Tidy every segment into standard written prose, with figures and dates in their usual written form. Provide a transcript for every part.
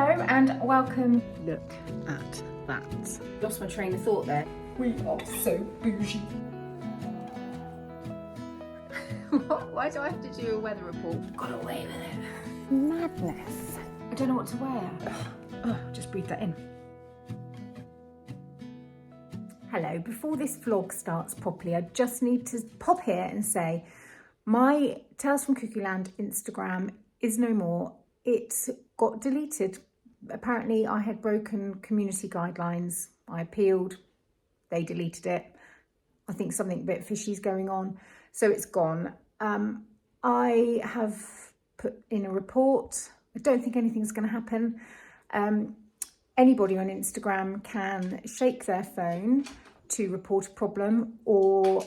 Hello and welcome. Look at that. Lost my train of thought there. We are so bougie. Why do I have to do a weather report? Got away with it. Madness. I don't know what to wear. Just breathe that in. Hello, before this vlog starts properly, I just need to pop here and say my Tales from Cuckoo Land Instagram is no more. It got deleted. Apparently I had broken community guidelines. I appealed, they deleted it. I think something a bit fishy is going on, so it's gone. I have put in a report. I don't think anything's going to happen. Anybody on Instagram can shake their phone to report a problem, or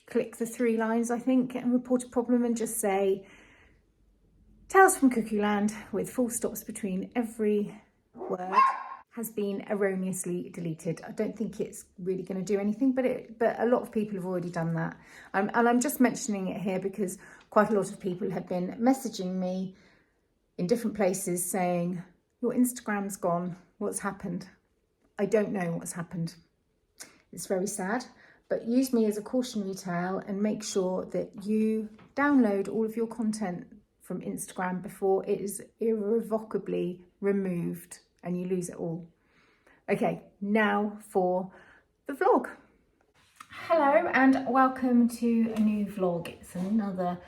click the 3 lines, I think, and report a problem and just say Tales from Cuckoo Land with full stops between every word has been erroneously deleted. I don't think it's really going to do anything, but a lot of people have already done that. And I'm just mentioning it here because quite a lot of people have been messaging me in different places saying, your Instagram's gone, what's happened? I don't know what's happened. It's very sad, but use me as a cautionary tale and make sure that you download all of your content from Instagram before it is irrevocably removed and you lose it all. Okay, now for the vlog. Hello and welcome to a new vlog. It's another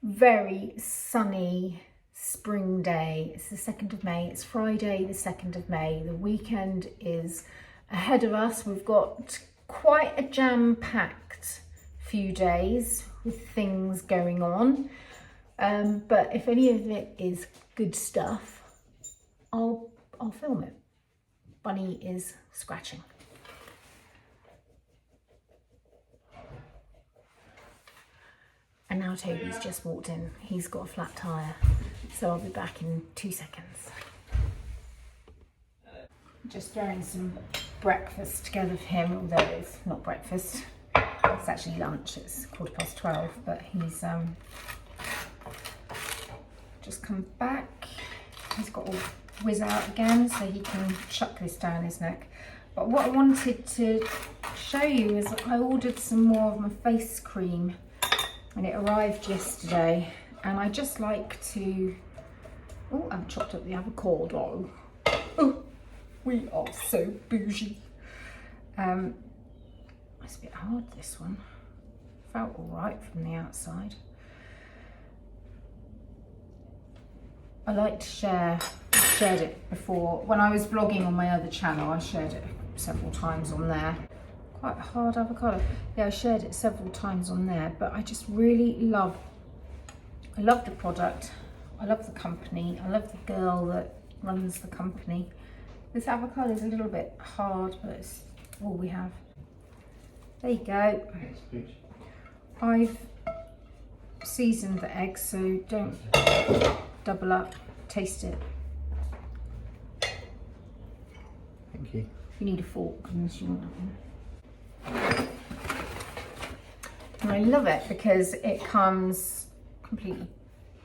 very sunny spring day. It's the 2nd of May. It's Friday the 2nd of May. The weekend is ahead of us. We've got quite a jam-packed few days with things going on. But if any of it is good stuff, I'll film it. Bunny is scratching. And now Toby's just walked in. He's got a flat tyre, so I'll be back in 2 seconds. Just throwing some breakfast together for him, although it's not breakfast. It's actually lunch. It's 12:15, but he's just come back. He's got all whiz out again, so he can chuck this down his neck. But what I wanted to show you is I ordered some more of my face cream, and it arrived yesterday. And I just like to, oh, I've chopped up the avocado. Oh, we are so bougie. It's a bit hard, this one. Felt all right from the outside. I like to share, shared it before. When I was vlogging on my other channel, I shared it several times on there. Quite a hard avocado. Yeah, I shared it several times on there, but I just really love the product. I love the company. I love the girl that runs the company. This avocado is a little bit hard, but it's all we have. There you go. I've seasoned the eggs, so don't double up. Taste it. Thank you. You need a fork unless you want one. And I love it because it comes completely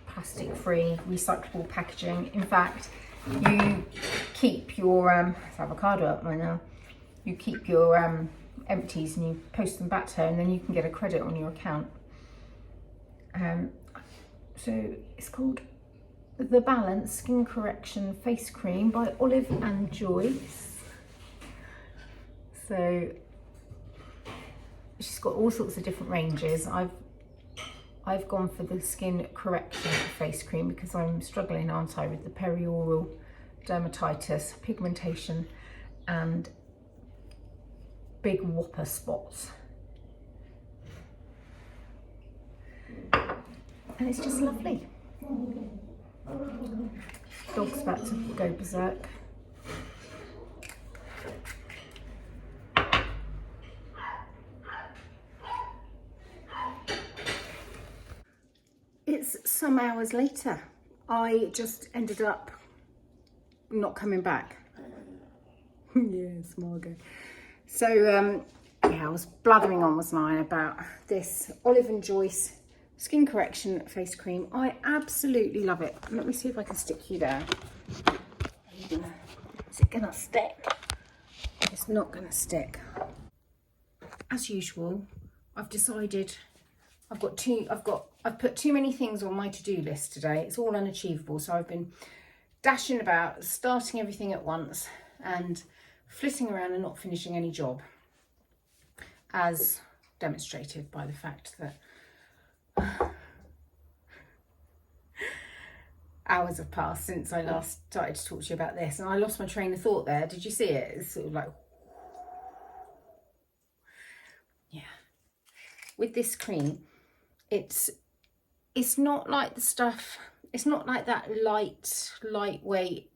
plastic free, recyclable packaging. In fact, you keep your it's avocado up right now. You keep your empties and you post them back to her, and then you can get a credit on your account. So it's called The Balance Skin Correction Face Cream by Olive and Joyce. So she's got all sorts of different ranges. I've gone for the skin correction face cream because I'm struggling, aren't I, with the perioral dermatitis, pigmentation and big whopper spots. And it's just lovely. Dog's about to go berserk. It's some hours later. I just ended up not coming back. Yeah, Smol. So yeah, I was blathering on, wasn't I, about this Olive and Joyce skin correction face cream. I absolutely love it. Let me see if I can stick you there. I Is it gonna stick? It's not gonna stick. As usual, I've decided I've put too many things on my to-do list today. It's all unachievable, so I've been dashing about, starting everything at once and flitting around and not finishing any job, as demonstrated by the fact that hours have passed since I last started to talk to you about this, and I lost my train of thought there. Did you see it? It's sort of like, yeah. With this cream, it's not like the stuff, it's not like that lightweight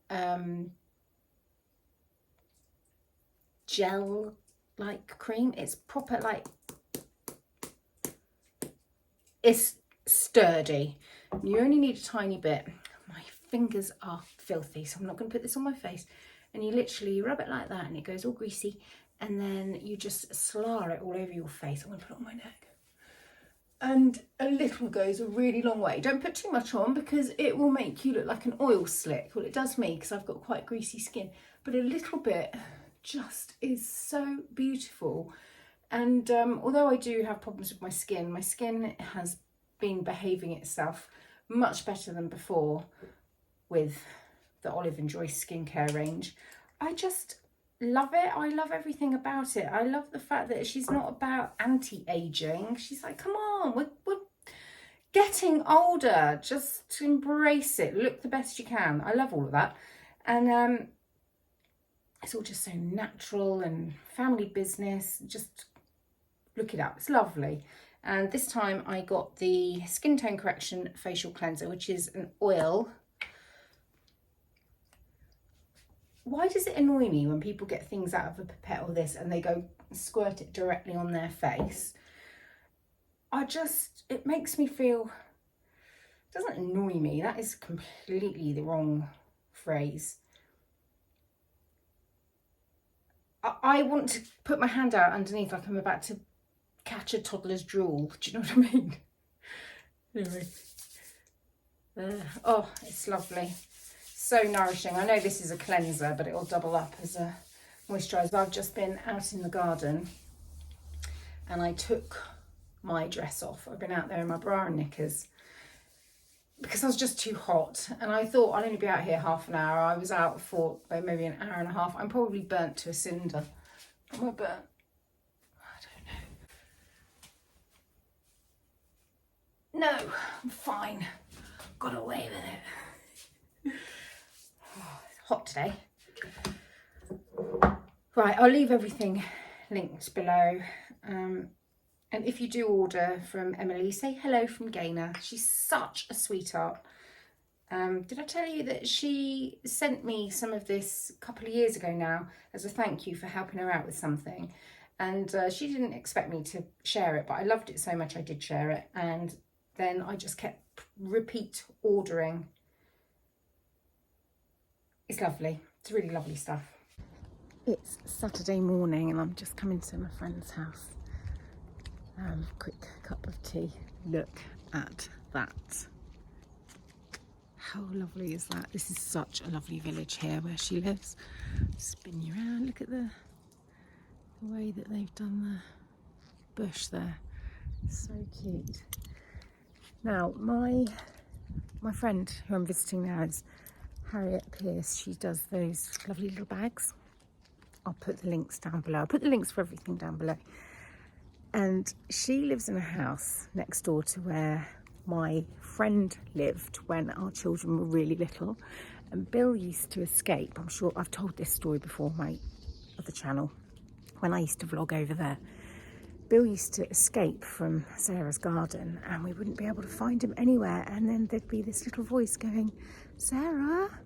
gel like cream. It's proper, like, it's sturdy. You only need a tiny bit. My fingers are filthy, so I'm not going to put this on my face. And you literally rub it like that and it goes all greasy, and then you just slar it all over your face. I'm going to put it on my neck. And a little goes a really long way. Don't put too much on because it will make you look like an oil slick. Well, it does me because I've got quite greasy skin, but a little bit just is so beautiful. And although I do have problems with my skin has been behaving itself much better than before with the Olive and Joyce skincare range. I just love it. I love everything about it. I love the fact that she's not about anti-aging. She's like, come on, we're getting older. Just embrace it. Look the best you can. I love all of that. And it's all just so natural and family business. Just look it up. It's lovely. And this time I got the Skin Tone Correction Facial Cleanser, which is an oil. Why does it annoy me when people get things out of a pipette or this and they go squirt it directly on their face? It makes me feel, it doesn't annoy me, that is completely the wrong phrase. I want to put my hand out underneath like I'm about to catch a toddler's drool. Do you know what I mean? Anyway. Oh, it's lovely. So nourishing. I know this is a cleanser, but it'll double up as a moisturiser. I've just been out in the garden and I took my dress off. I've been out there in my bra and knickers because I was just too hot, and I thought I'd only be out here half an hour. I was out for maybe an hour and a half. I'm probably burnt to a cinder. Am I burnt? I don't know. No, I'm fine. Got away with it. Oh, it's hot today. Right, I'll leave everything linked below. And if you do order from Emily, say hello from Gayna. She's such a sweetheart. Did I tell you that she sent me some of this a couple of years ago now as a thank you for helping her out with something? And she didn't expect me to share it, but I loved it so much I did share it. And then I just kept repeat ordering. It's lovely. It's really lovely stuff. It's Saturday morning and I'm just coming to my friend's house. Quick cup of tea. Look at that. How lovely is that? This is such a lovely village here where she lives. Spin you around. Look at the way that they've done the bush there. So cute. Now, my friend who I'm visiting now is Hariette Pearce. She does those lovely little bags. I'll put the links down below. I'll put the links for everything down below. And she lives in a house next door to where my friend lived when our children were really little. And Bill used to escape. I'm sure I've told this story before on my other channel, when I used to vlog over there. Bill used to escape from Sarah's garden and we wouldn't be able to find him anywhere. And then there'd be this little voice going, Sarah,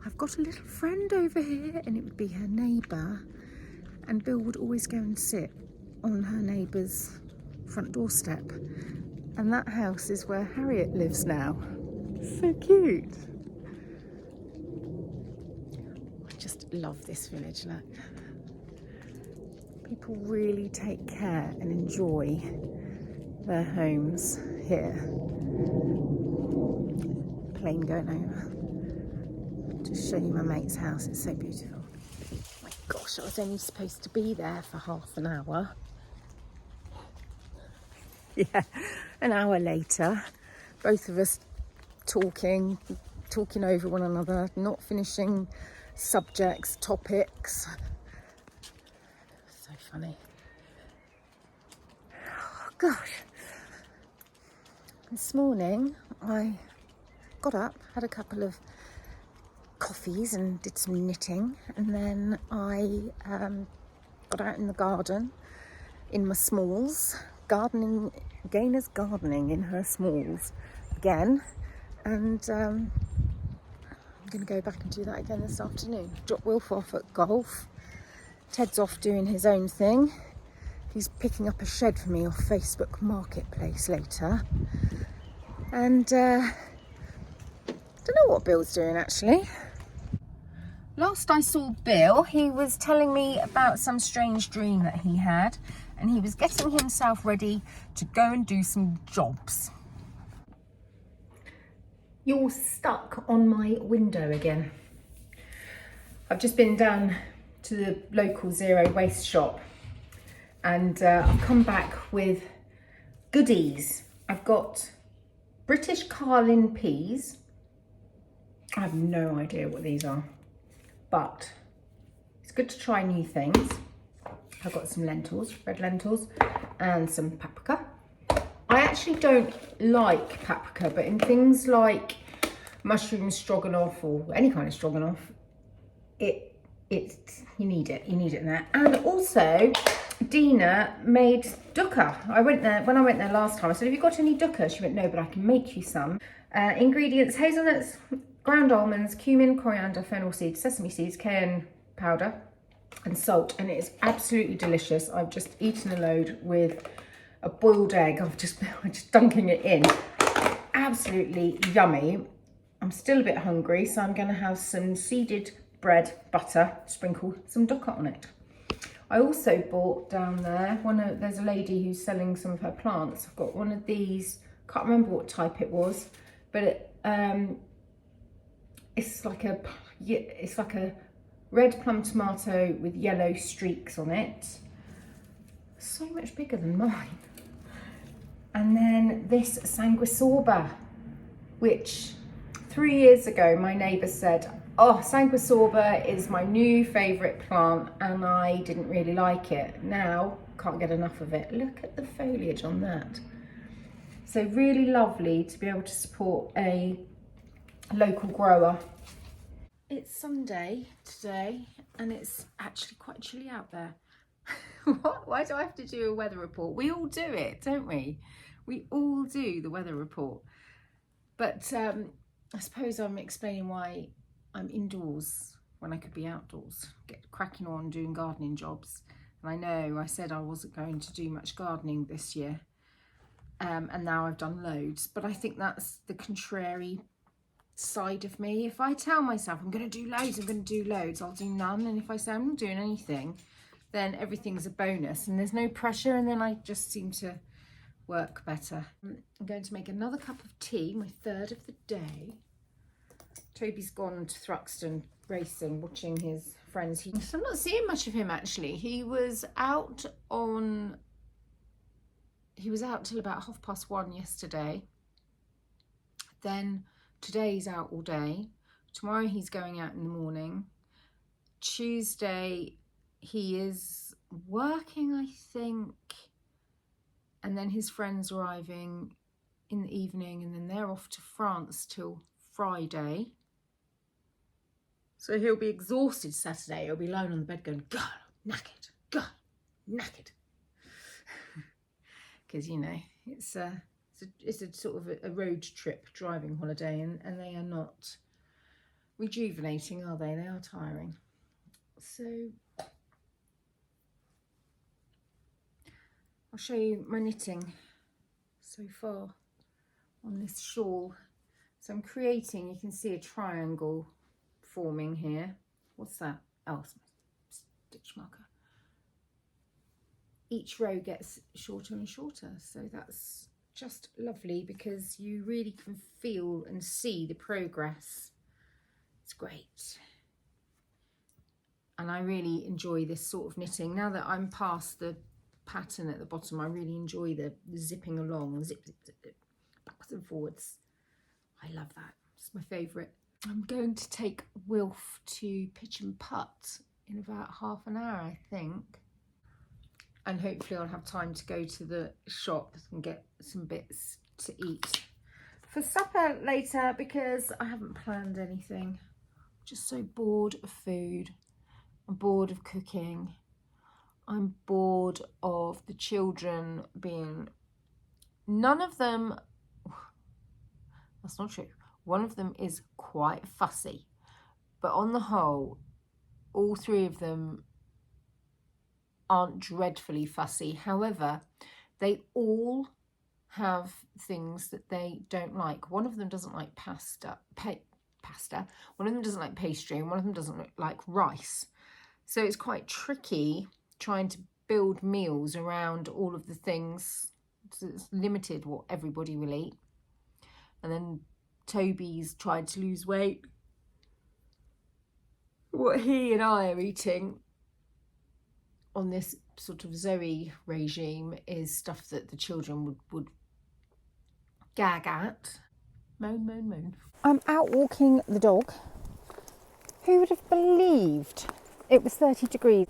I've got a little friend over here. And it would be her neighbour. And Bill would always go and sit on her neighbour's front doorstep. And that house is where Hariette lives now. So cute. I just love this village, look. People really take care and enjoy their homes here. Plane going over. Just show you my mate's house. It's so beautiful. My gosh, I was only supposed to be there for half an hour. Yeah, an hour later, both of us talking over one another, not finishing subjects, topics. So funny. Oh, gosh. This morning I got up, had a couple of coffees and did some knitting, and then I got out in the garden in my smalls, gardening. Gayna's gardening in her smalls again, and I'm going to go back and do that again this afternoon. Drop Wilf off at golf. Ted's off doing his own thing. He's picking up a shed for me off Facebook Marketplace later, and don't know what Bill's doing actually. Last I saw Bill, he was telling me about some strange dream that he had, and he was getting himself ready to go and do some jobs. You're stuck on my window again. I've just been down to the local zero waste shop, and I've come back with goodies. I've got British Carlin peas. I have no idea what these are, but it's good to try new things. I've got some lentils, red lentils, and some paprika. I actually don't like paprika, but in things like mushroom stroganoff or any kind of stroganoff, you need it in there. And also, Dina made dukkha. When I went there last time, I said, have you got any dukkha? She went, no, but I can make you some. Ingredients: hazelnuts, ground almonds, cumin, coriander, fennel seeds, sesame seeds, cayenne powder, and salt. And it is absolutely delicious. I've just eaten a load with a boiled egg. I'm just dunking it in. Absolutely yummy. I'm still a bit hungry, so I'm going to have some seeded bread, butter, sprinkle some dukkha on it. I also bought down there, there's a lady who's selling some of her plants. I've got one of these, can't remember what type it was, but it's like a red plum tomato with yellow streaks on it. So much bigger than mine. And then this sanguisorba, which 3 years ago my neighbour said, oh, sanguisorba is my new favourite plant, and I didn't really like it. Now, can't get enough of it. Look at the foliage on that. So really lovely to be able to support a local grower. It's Sunday today, and it's actually quite chilly out there. What? Why do I have to do a weather report? We all do it, don't we? We all do the weather report. But I suppose I'm explaining why I'm indoors when I could be outdoors, get cracking on doing gardening jobs. And I know I said I wasn't going to do much gardening this year, and now I've done loads. But I think that's the contrary side of me. If I tell myself I'm going to do loads, I'll do none. And if I say I'm not doing anything, then everything's a bonus and there's no pressure, and then I just seem to work better. I'm going to make another cup of tea, my third of the day. Toby's gone to Thruxton racing, watching his friends. I'm not seeing much of him actually. He was out till about 1:30 yesterday. Then today he's out all day. Tomorrow he's going out in the morning. Tuesday he is working, I think. And then his friend's arriving in the evening, and then they're off to France till Friday. So he'll be exhausted Saturday. He'll be lying on the bed going, God, I'm knackered. Because, you know, it's a sort of a road trip driving holiday, and they are not rejuvenating, are they? They are tiring. So I'll show you my knitting so far on this shawl. So I'm creating, you can see a triangle forming here. What's that? Oh, stitch marker. Each row gets shorter and shorter, so that's just lovely because you really can feel and see the progress. It's great. And I really enjoy this sort of knitting. Now that I'm past the pattern at the bottom, I really enjoy the zipping along, zip, zip, zip, zip, backwards and forwards. I love that. It's my favourite. I'm going to take Wilf to pitch and putt in about half an hour, I think. And hopefully I'll have time to go to the shop and get some bits to eat for supper later, because I haven't planned anything. I'm just so bored of food. I'm bored of cooking. I'm bored of the children being... None of them... That's not true. One of them is quite fussy. But on the whole, all three of them aren't dreadfully fussy. However, they all have things that they don't like. One of them doesn't like pasta. One of them doesn't like pastry, and one of them doesn't like rice. So it's quite tricky trying to build meals around all of the things. So it's limited what everybody will eat. And then Toby's tried to lose weight. What he and I are eating on this sort of Zoe regime is stuff that the children would gag at. Moan, moan, moan. I'm out walking the dog. Who would have believed it was 30 degrees?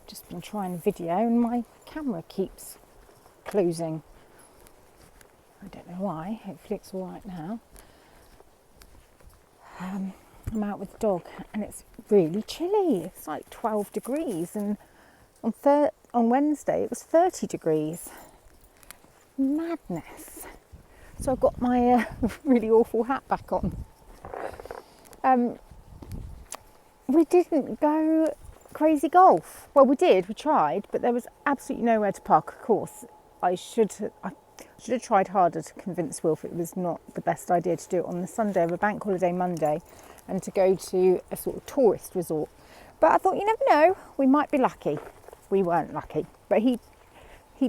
Just been trying video and my camera keeps closing. I don't know why. Hopefully it's all right now. I'm out with the dog and it's really chilly. It's like 12 degrees, and on Wednesday it was 30 degrees. Madness. So I've got my really awful hat back on. We didn't go crazy golf. Well, we did, we tried, but there was absolutely nowhere to park. Of course, I should have tried harder to convince Wilf it was not the best idea to do it on the Sunday of a bank holiday Monday and to go to a sort of tourist resort. But I thought, you never know, we might be lucky. We weren't lucky, but he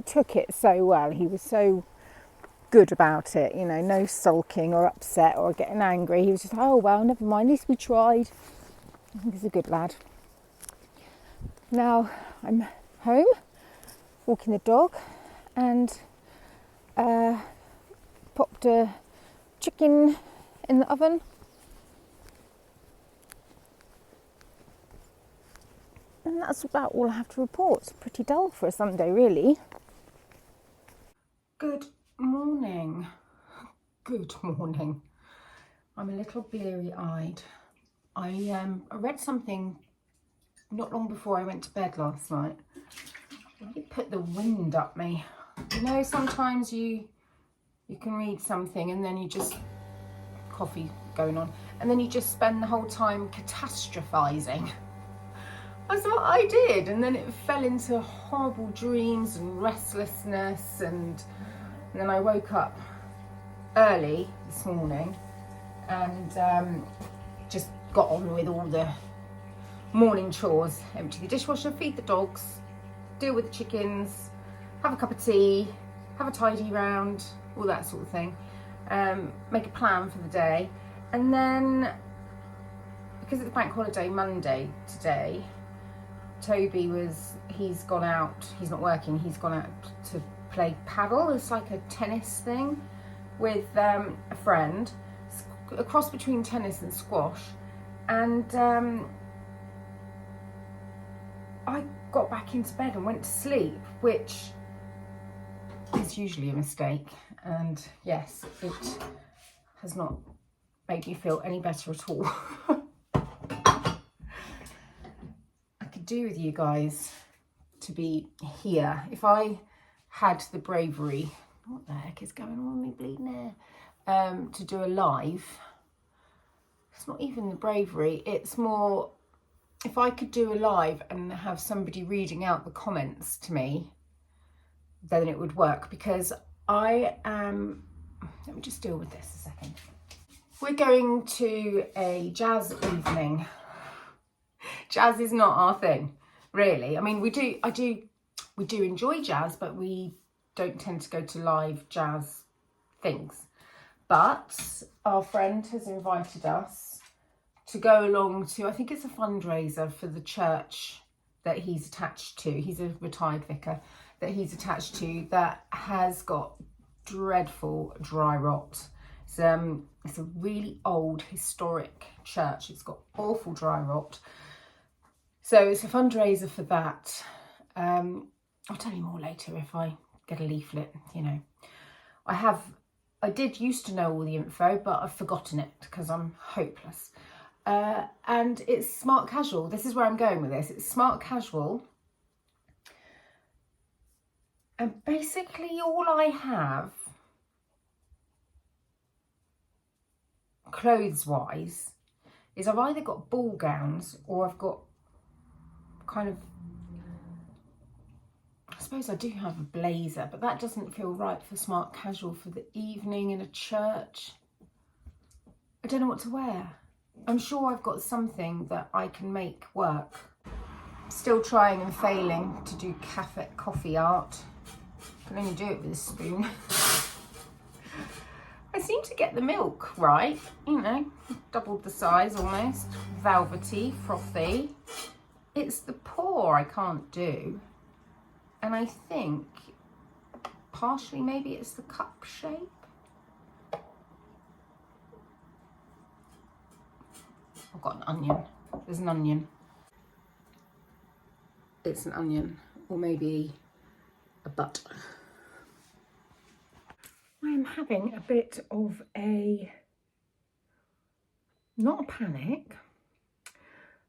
took it so well. He was so good about it, you know, no sulking or upset or getting angry. He was just, oh well, never mind, at least we tried. I think he's a good lad. Now I'm home, walking the dog, and popped a chicken in the oven. And that's about all I have to report. It's pretty dull for a Sunday, really. Good morning. Good morning. I'm a little bleary-eyed. I read something not long before I went to bed last night. Really put the wind up me. You know, sometimes you can read something and then you just... Coffee going on. And then you just spend the whole time catastrophizing. That's what I did, and then it fell into horrible dreams and restlessness, and then I woke up early this morning and just got on with all the morning chores. Empty the dishwasher, feed the dogs, deal with the chickens, have a cup of tea, have a tidy round, all that sort of thing. Make a plan for the day, and then because it's bank holiday Monday today, Toby he's gone out, he's not working, he's gone out to play paddle. It's like a tennis thing with a friend, a cross between tennis and squash. And I got back into bed and went to sleep, which is usually a mistake. And yes, it has not made me feel any better at all. Do with you guys to be here. If I had the bravery, what the heck is going on with me bleeding hair, to do a live, it's not even the bravery, it's more, if I could do a live and have somebody reading out the comments to me, then it would work, because I am, let me just deal with this a second. We're going to a jazz evening. Jazz is not our thing, really. I mean, we do enjoy jazz, but we don't tend to go to live jazz things. But our friend has invited us to go along to, I think it's a fundraiser for the church that he's attached to. He's a retired vicar that he's attached to that has got dreadful dry rot. It's a really old historic church. It's got awful dry rot. So it's a fundraiser for that. I'll tell you more later if I get a leaflet, you know. I did used to know all the info, but I've forgotten it because I'm hopeless. And it's smart casual. This is where I'm going with this. It's smart casual. And basically all I have, clothes-wise, is I've either got ball gowns or I've got kind of, I suppose I do have a blazer, but that doesn't feel right for smart casual for the evening in a church. I don't know what to wear. I'm sure I've got something that I can make work. Still trying and failing to do cafe coffee art. I can only do it with a spoon. I seem to get the milk right, you know, doubled the size almost. Velvety, frothy. It's the pour I can't do. And I think partially maybe it's the cup shape. I've got an onion. There's an onion. It's an onion, or maybe a butt. I am having a bit of not a panic,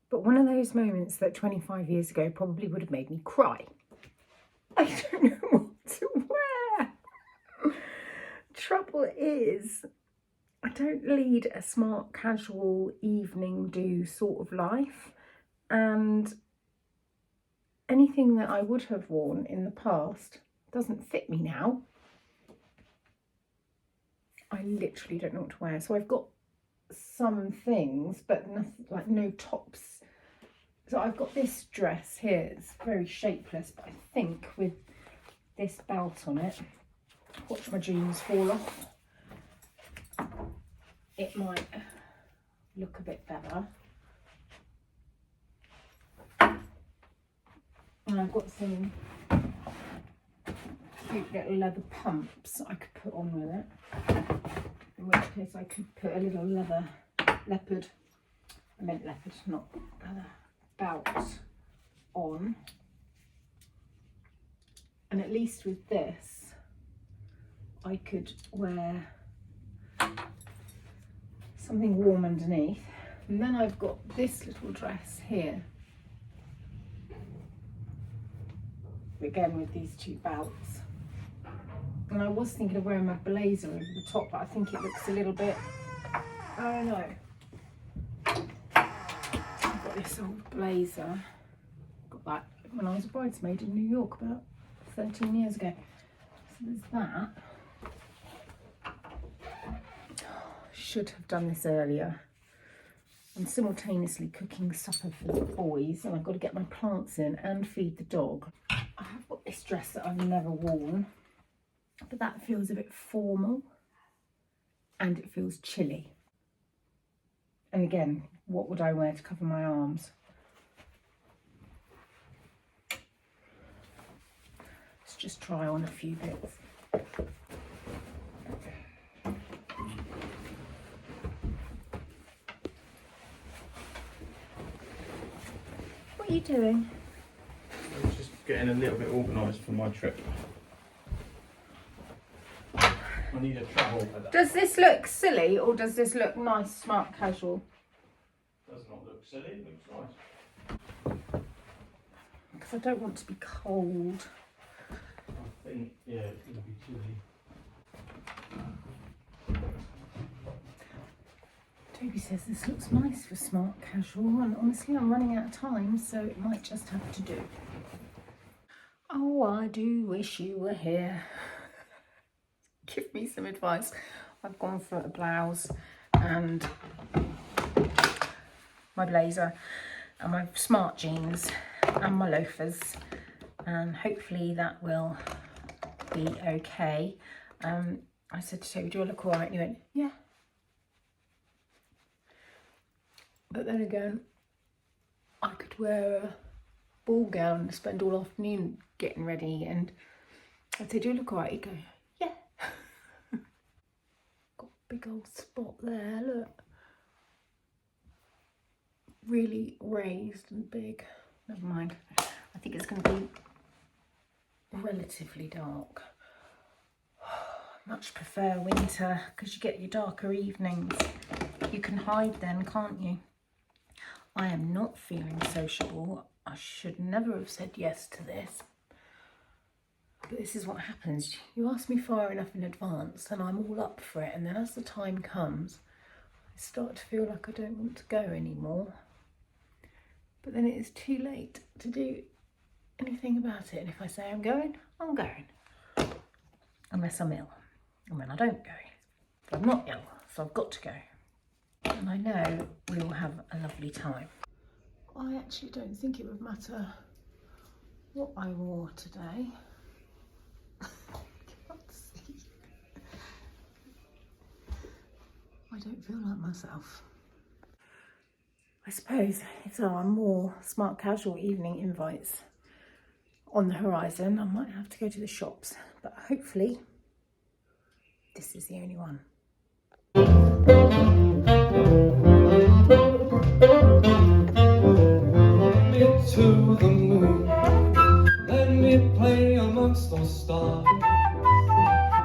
but one of those moments that 25 years ago probably would have made me cry. I don't know what to wear. Trouble is, I don't lead a smart casual evening do sort of life, and anything that I would have worn in the past doesn't fit me now. I literally don't know what to wear. So I've got some things, but nothing, like no tops. So I've got this dress here. It's very shapeless, but I think with this belt on it, watch my jeans fall off, it might look a bit better. And I've got some cute little leather pumps I could put on with it. In which case I could put a little leopard, I meant leopard, not leather, belt on. And at least with this, I could wear something warm underneath. And then I've got this little dress here. Again with these two belts. And I was thinking of wearing my blazer over the top, but I think it looks a little bit, I don't know. I've got this old blazer. Got that when I was a bridesmaid in New York about 13 years ago. So there's that. Should have done this earlier. I'm simultaneously cooking supper for the boys, and I've got to get my plants in and feed the dog. I have got this dress that I've never worn, but that feels a bit formal and it feels chilly. And again, what would I wear to cover my arms? Let's just try on a few bits. What are you doing? I'm just getting a little bit organised for my trip. I need a travel for that. Does this look silly or does this look nice, smart, casual? Does not look silly, it looks nice. Because I don't want to be cold. I think, yeah, it's going to be chilly. Toby says this looks nice for smart casual, and honestly I'm running out of time, so it might just have to do. Oh, I do wish you were here. Give me some advice. I've gone for a blouse and my blazer and my smart jeans and my loafers, and hopefully that will be okay. I said to Toby, do I look all right? And he went, yeah. But then again, I could wear a ball gown and spend all afternoon getting ready, and I'd say, do you look alright? He'd go, yeah. Got a big old spot there, look. Really raised and big. Never mind. I think it's going to be relatively dark. Much prefer winter because you get your darker evenings. You can hide then, can't you? I am not feeling sociable. I should never have said yes to this. But this is what happens. You ask me far enough in advance and I'm all up for it. And then as the time comes, I start to feel like I don't want to go anymore. But then it is too late to do anything about it. And if I say I'm going, I'm going. Unless I'm ill. And then I don't go. But I'm not ill, so I've got to go. And I know we will have a lovely time. I actually don't think it would matter what I wore today. Can't see. I don't feel like myself. I suppose if there are more smart casual evening invites on the horizon, I might have to go to the shops. But hopefully, this is the only one. To the moon, let me play amongst those stars.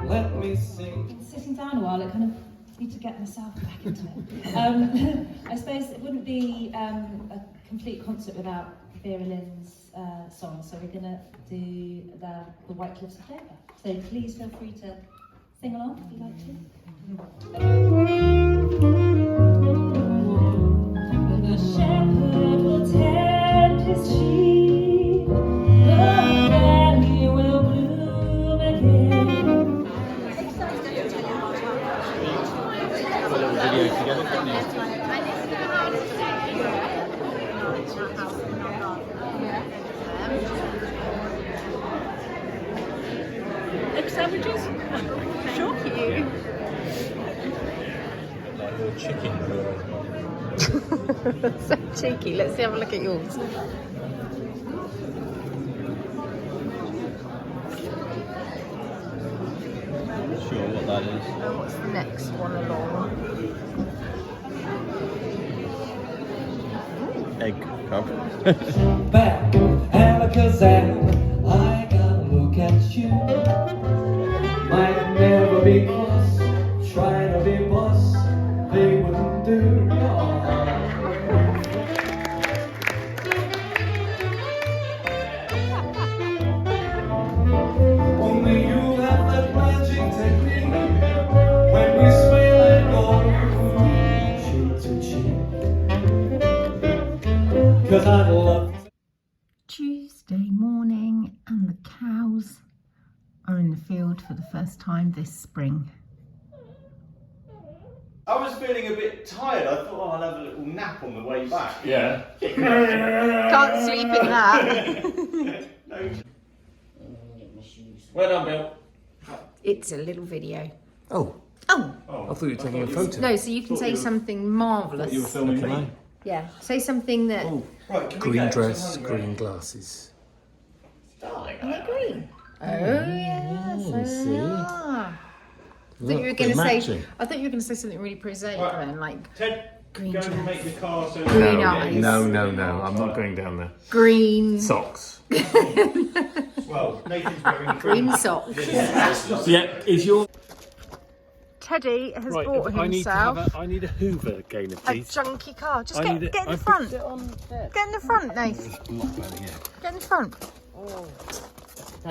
Let me sing. Sitting down a while, I kind of need to get myself back into it. I suppose it wouldn't be a complete concert without Vera Lynn's song, so we're going to do the White Cliffs of Dover. So please feel free to sing along if you'd like to. The shepherd will tend his sheep, the valley will bloom again. Video together, can't you? Egg sandwiches? Sure. You. Like your chicken. So cheeky. Let's have a look at yours. Sure what that is. And what's the next one along? Egg cup. Back Alakazam, I gotta look at you. Might never be close, try to be boss, they wouldn't do. Only you have that magic technique. When we sway like gold, cheek to cheek. 'Cause I love Tuesday morning, and the cows are in the field for the first time this spring. I was feeling a bit tired. I thought, oh, I'll have a little nap on the way back. Yeah. Can't sleep in that. No. Well done, Bill. It's a little video. Oh, Oh, I thought you were taking a photo. no, so you can say something marvellous. You were filming me. Yeah, say something that... Right, can we Green go? dress, green glasses. Darling. Are they green? Oh, yes, see? they are. I thought you were Look, going to they're say. matching. I thought you were going to say something really prosaic Right. then, like Ted, Green go dress. and make the car so... Green No, eyes. no, I'm not going down there. green Socks. Well, Nathan's wearing green socks. Yeah, is your... Teddy has Right, bought I need to have himself I need a Hoover, Gayna, a please. junky car. Just I get, need it. get in I the front. put it on there. Get in the front, Nath. It's blocked down here. Get in the front.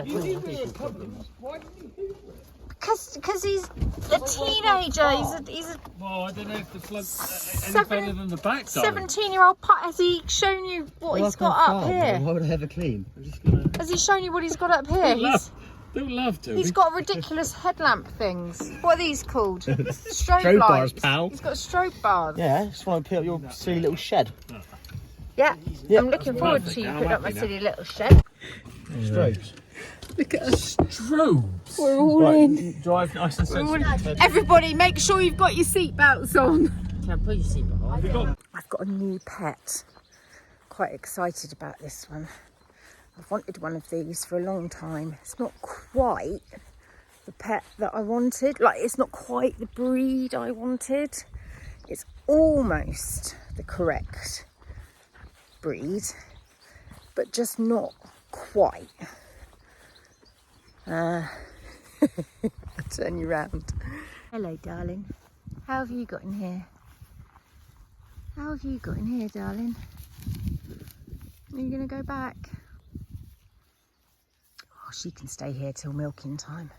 You need me a couple. Why do you Hoover? Because he's a teenager. He's a Well, I don't know if the front any Seven- better than the back, darling. 17-year-old putt. Has he shown you what he's got up here? Why would I have a clean? I'm just gonna... Has he shown you what he's got up here? Don't love to. He's got ridiculous headlamp things. What are these called? Strobe Strobe lights. bars, pal. He's got strobe bars. Yeah, just want to put up your silly little shed. Yeah. I'm looking forward to you putting up my silly little shed. Strobes. Look at us. Strobes. We're all in. Drive nice and We're all sensible. in. Everybody, make sure you've got your seatbelts on. Can I put your seatbelt on? I've got a new pet. Quite excited about this one. I've wanted one of these for a long time. It's not quite the pet that I wanted. Like, it's not quite the breed I wanted. It's almost the correct breed, but just not quite. I'll turn you round. Hello, darling. How have you got in here? How have you got in here, darling? Are you going to go back? Oh, she can stay here till milking time.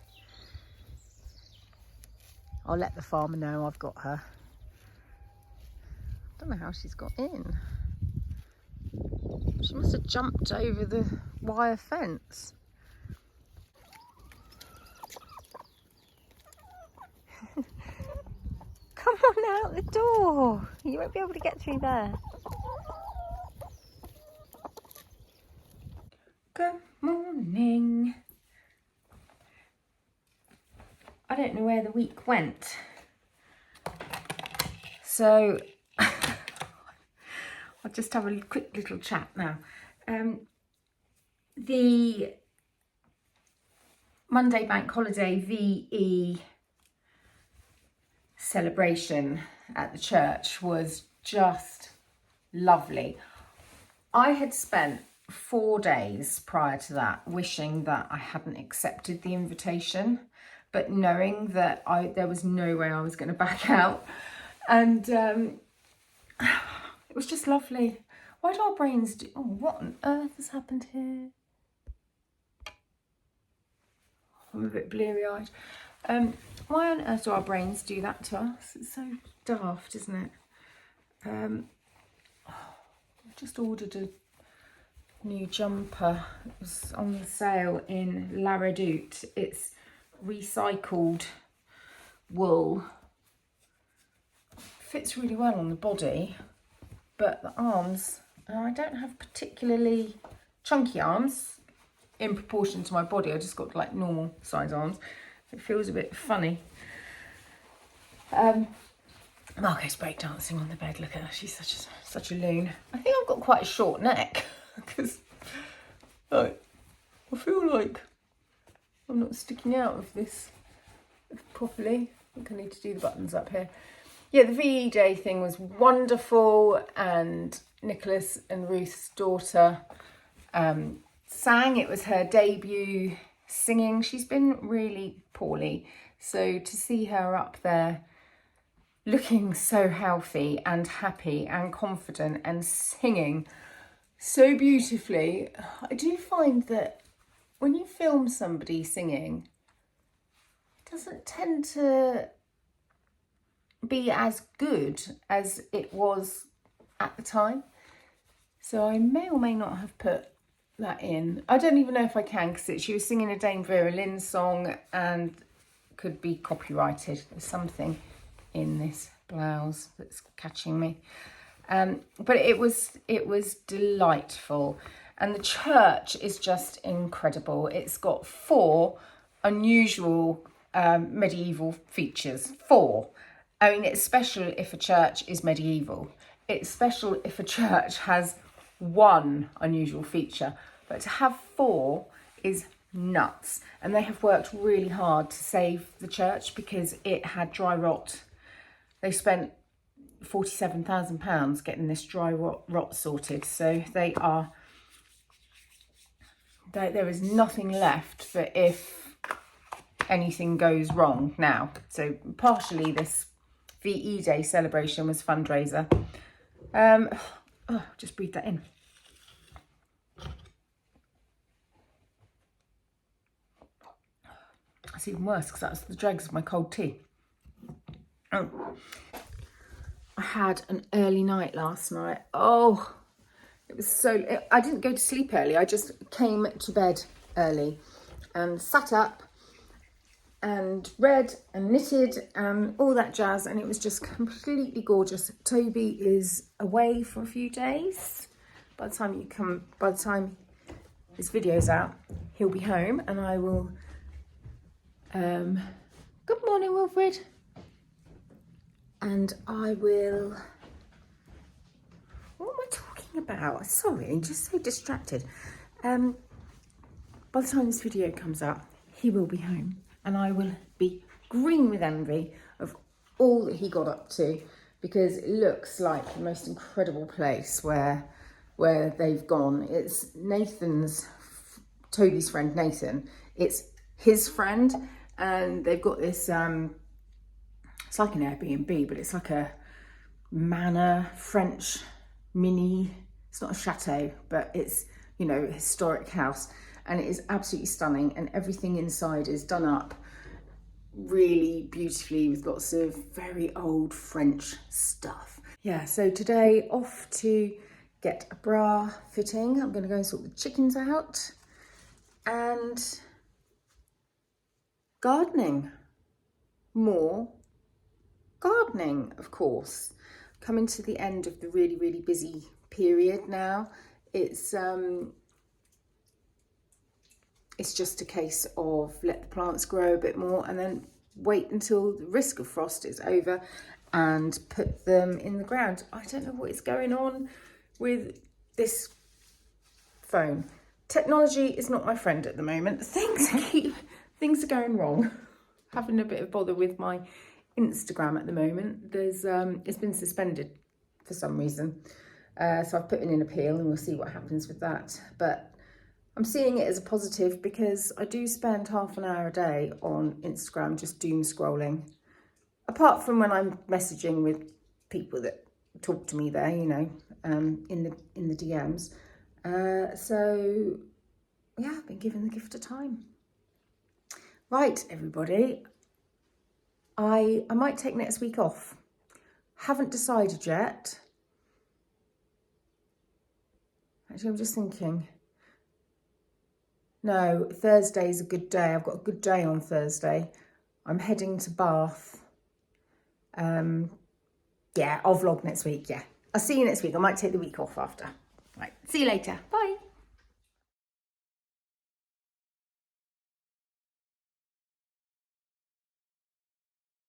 I'll let the farmer know I've got her. I don't know how she's got in. She must have jumped over the wire fence. Come on out the door. You won't be able to get through there. Good morning. I don't know where the week went. So I'll just have a quick little chat now. The Monday bank holiday VE celebration at the church was just lovely. I had spent 4 days prior to that wishing that I hadn't accepted the invitation, but knowing that there was no way I was going to back out. And it was just lovely. Why do our brains do... Oh, what on earth has happened here? I'm a bit bleary-eyed. Why on earth do our brains do that to us? It's so daft, isn't it? I've just ordered a new jumper. It was on sale in La Redoute. It's recycled wool. Fits really well on the body, but the arms, I don't have particularly chunky arms in proportion to my body. I just got like normal size arms. It feels a bit funny. Margot's breakdancing on the bed. Look at her. She's such a loon. I think I've got quite a short neck because I feel like I'm not sticking out of this properly. I think I need to do the buttons up here. Yeah, the VE Day thing was wonderful, and Nicholas and Ruth's daughter sang. It was her debut singing. She's been really poorly, so to see her up there looking so healthy and happy and confident and singing so beautifully. I do find that when you film somebody singing, it doesn't tend to be as good as it was at the time. So I may or may not have put that in. I don't even know if I can, because she was singing a Dame Vera Lynn song and could be copyrighted. There's something in this blouse that's catching me. But it was delightful, and the church is just incredible. It's got 4 unusual medieval features. 4. I mean, it's special if a church is medieval. It's special if a church has 1 unusual feature, but to have 4 is nuts. And they have worked really hard to save the church because it had dry rot. They spent £47,000 getting this dry rot sorted. So there is nothing left for if anything goes wrong now. So partially this VE Day celebration was fundraiser. Just breathe that in. That's even worse because that's the dregs of my cold tea. I had an early night last night. Oh, it was so... I didn't go to sleep early. I just came to bed early and sat up and read and knitted and all that jazz, and it was just completely gorgeous. Toby is away for a few days. By the time this video's out, he'll be home, and I will... Good morning, Wilfred. and I will... What am I talking about? Sorry, I'm just so distracted. By the time this video comes up, he will be home and I will be green with envy of all that he got up to, because it looks like the most incredible place where they've gone. It's Toby's friend Nathan. It's his friend, and they've got this, it's like an Airbnb, but it's like a manor, French mini, it's not a chateau, but it's, you know, a historic house, and it is absolutely stunning, and everything inside is done up really beautifully with lots of very old French stuff. Yeah, so today off to get a bra fitting. I'm going to go and sort the chickens out, and gardening. More gardening, of course. Coming to the end of the really, really busy period now. It's just a case of let the plants grow a bit more and then wait until the risk of frost is over and put them in the ground. I don't know what is going on with this phone. Technology is not my friend at the moment. Things are going wrong. Having a bit of bother with my Instagram at the moment. It's been suspended for some reason. So I've put in an appeal and we'll see what happens with that. But I'm seeing it as a positive because I do spend half an hour a day on Instagram just doom scrolling. Apart from when I'm messaging with people that talk to me there, you know, in the DMs. So yeah, I've been given the gift of time. Right, everybody. I might take next week off. Haven't decided yet. Actually, I'm just thinking. No, Thursday's a good day. I've got a good day on Thursday. I'm heading to Bath. Yeah, I'll vlog next week, yeah. I'll see you next week. I might take the week off after. Right, see you later. Bye.